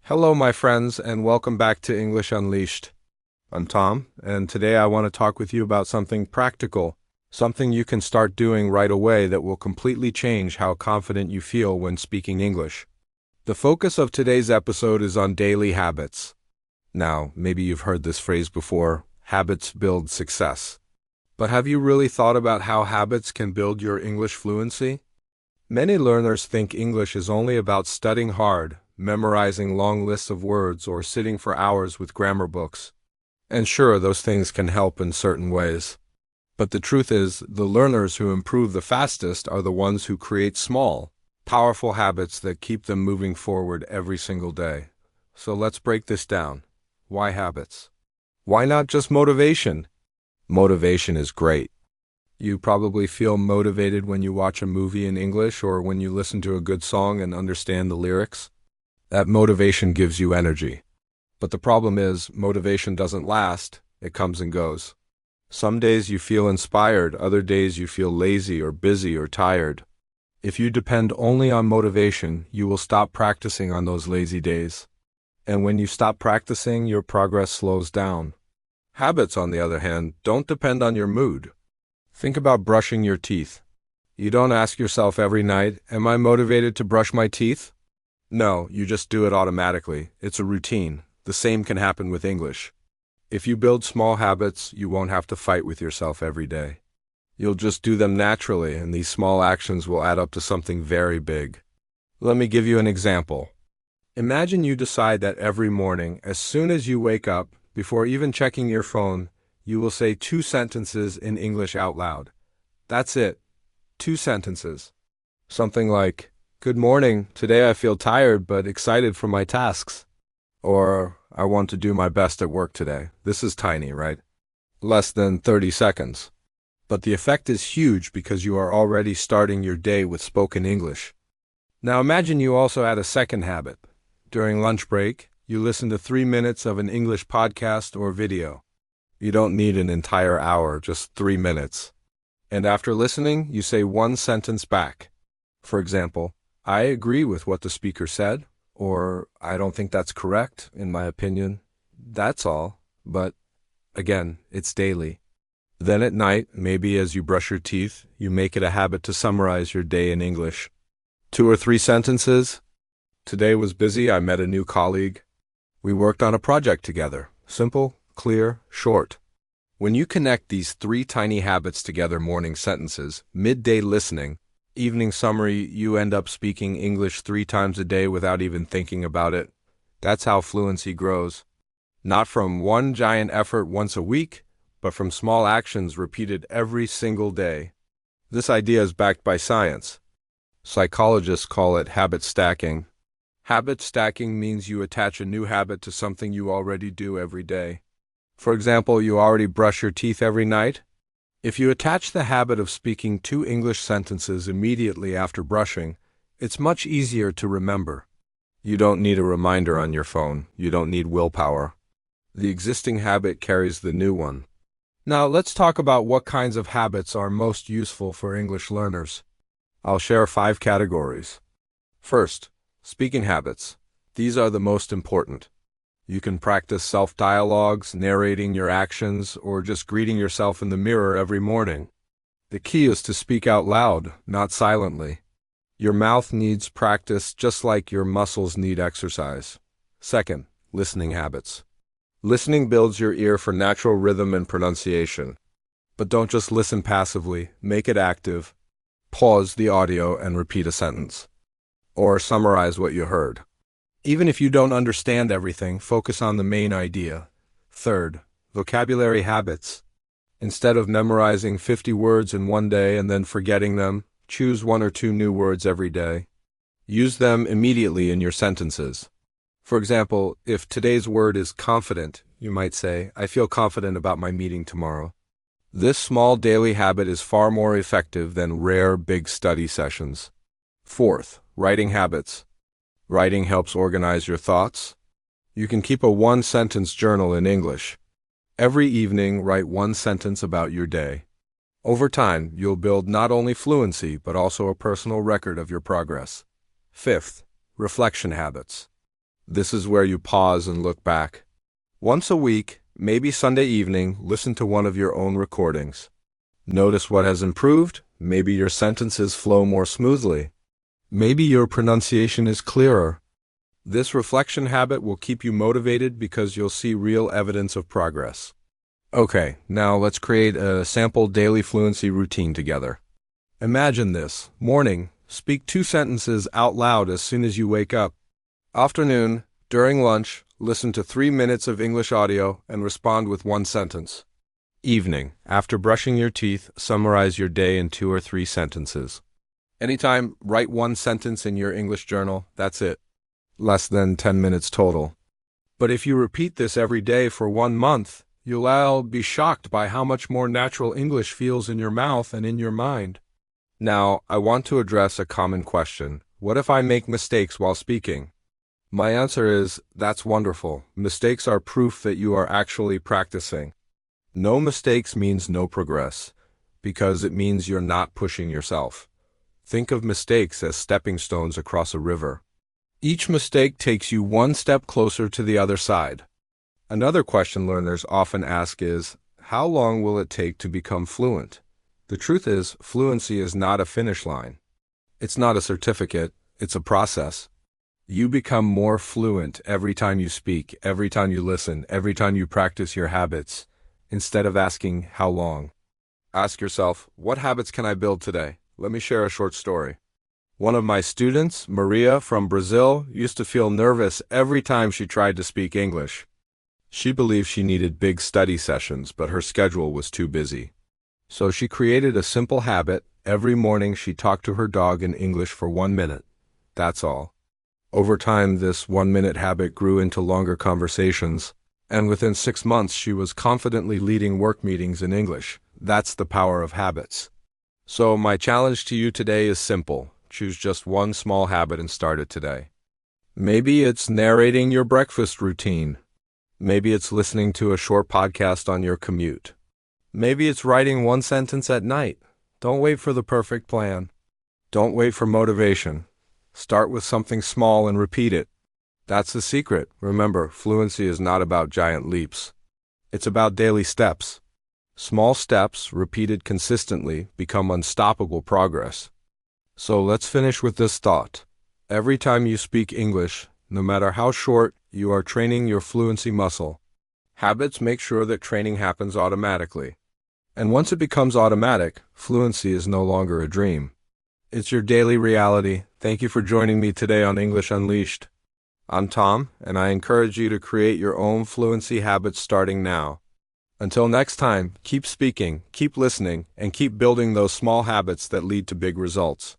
Hello, my friends, and welcome back to English Unleashed. I'm Tom, and today I want to talk with you about something practical, something you can start doing right away that will completely change how confident you feel when speaking English. The focus of today's episode is on daily habits. Now, maybe you've heard this phrase before, habits build success. But have you really thought about how habits can build your English fluency? Many learners think English is only about studying hard, memorizing long lists of words, or sitting for hours with grammar books. And sure, those things can help in certain ways. But the truth is, the learners who improve the fastest are the ones who create small, powerful habits that keep them moving forward every single day. So let's break this down. Why habits? Why not just motivation? Motivation is great. You probably feel motivated when you watch a movie in English or when you listen to a good song and understand the lyrics. That motivation gives you energy. But the problem is, motivation doesn't last, it comes and goes. Some days you feel inspired, other days you feel lazy or busy or tired. If you depend only on motivation, you will stop practicing on those lazy days. And when you stop practicing, your progress slows down. Habits, on the other hand, don't depend on your mood. Think about brushing your teeth. You don't ask yourself every night, am I motivated to brush my teeth? No, you just do it automatically. It's a routine. The same can happen with English. If you build small habits, you won't have to fight with yourself every day. You'll just do them naturally, and these small actions will add up to something very big. Let me give you an example. Imagine you decide that every morning, as soon as you wake up, before even checking your phone, you will say 2 sentences in English out loud. That's it. 2 sentences. Something like, "Good morning, today I feel tired but excited for my tasks." Or, "I want to do my best at work today." This is tiny, right? Less than 30 seconds. But the effect is huge because you are already starting your day with spoken English. Now imagine you also add a second habit. During lunch break, you listen to 3 minutes of an English podcast or video. You don't need an entire hour, just 3 minutes. And after listening, you say 1 sentence back. For example, "I agree with what the speaker said," or "I don't think that's correct, in my opinion." That's all, but again, it's daily. Then at night, maybe as you brush your teeth, you make it a habit to summarize your day in English. 2 or 3 sentences. "Today was busy, I met a new colleague. We worked on a project together." Simple, clear, short. When you connect these 3 tiny habits together, morning sentences, midday listening, evening summary, you end up speaking English 3 times a day without even thinking about it. That's how fluency grows. Not from one giant effort once a week, but from small actions repeated every single day. This idea is backed by science. Psychologists call it habit stacking. Habit stacking means you attach a new habit to something you already do every day. For example, you already brush your teeth every night. If you attach the habit of speaking 2 English sentences immediately after brushing, it's much easier to remember. You don't need a reminder on your phone. You don't need willpower. The existing habit carries the new one. Now, let's talk about what kinds of habits are most useful for English learners. I'll share 5 categories. First, speaking habits. These are the most important. You can practice self-dialogues, narrating your actions, or just greeting yourself in the mirror every morning. The key is to speak out loud, not silently. Your mouth needs practice just like your muscles need exercise. Second, listening habits. Listening builds your ear for natural rhythm and pronunciation. But don't just listen passively, make it active. Pause the audio and repeat a sentence. Or summarize what you heard. Even if you don't understand everything, focus on the main idea. Third, vocabulary habits. Instead of memorizing 50 words in one day and then forgetting them, choose 1 or 2 new words every day. Use them immediately in your sentences. For example, if today's word is confident, you might say, "I feel confident about my meeting tomorrow." This small daily habit is far more effective than rare big study sessions. Fourth, writing habits. Writing helps organize your thoughts. You can keep a 1-sentence journal in English. Every evening, write 1 sentence about your day. Over time, you'll build not only fluency, but also a personal record of your progress. Fifth, reflection habits. This is where you pause and look back. Once a week, maybe Sunday evening, listen to one of your own recordings. Notice what has improved. Maybe your sentences flow more smoothly. Maybe your pronunciation is clearer. This reflection habit will keep you motivated because you'll see real evidence of progress. Okay, now let's create a sample daily fluency routine together. Imagine this. Morning, speak 2 sentences out loud as soon as you wake up. Afternoon, during lunch, listen to 3 minutes of English audio and respond with 1 sentence. Evening, after brushing your teeth, summarize your day in 2 or 3 sentences. Anytime, write 1 sentence in your English journal, that's it. Less than 10 minutes total. But if you repeat this every day for 1 month, you'll all be shocked by how much more natural English feels in your mouth and in your mind. Now, I want to address a common question. What if I make mistakes while speaking? My answer is, that's wonderful. Mistakes are proof that you are actually practicing. No mistakes means no progress, because it means you're not pushing yourself. Think of mistakes as stepping stones across a river. Each mistake takes you 1 step closer to the other side. Another question learners often ask is, how long will it take to become fluent? The truth is, fluency is not a finish line. It's not a certificate, it's a process. You become more fluent every time you speak, every time you listen, every time you practice your habits. Instead of asking, how long? Ask yourself, what habits can I build today? Let me share a short story. One of my students, Maria from Brazil, used to feel nervous every time she tried to speak English. She believed she needed big study sessions, but her schedule was too busy. So she created a simple habit. Every morning she talked to her dog in English for 1 minute. That's all. Over time, this 1-minute habit grew into longer conversations. And within 6 months, she was confidently leading work meetings in English. That's the power of habits. So my challenge to you today is simple. Choose just 1 small habit and start it today. Maybe it's narrating your breakfast routine. Maybe it's listening to a short podcast on your commute. Maybe it's writing 1 sentence at night. Don't wait for the perfect plan. Don't wait for motivation. Start with something small and repeat it. That's the secret. Remember, fluency is not about giant leaps. It's about daily steps. Small steps, repeated consistently, become unstoppable progress. So let's finish with this thought. Every time you speak English, no matter how short, you are training your fluency muscle. Habits make sure that training happens automatically. And once it becomes automatic, fluency is no longer a dream. It's your daily reality. Thank you for joining me today on English Unleashed. I'm Tom, and I encourage you to create your own fluency habits starting now. Until next time, keep speaking, keep listening, and keep building those small habits that lead to big results.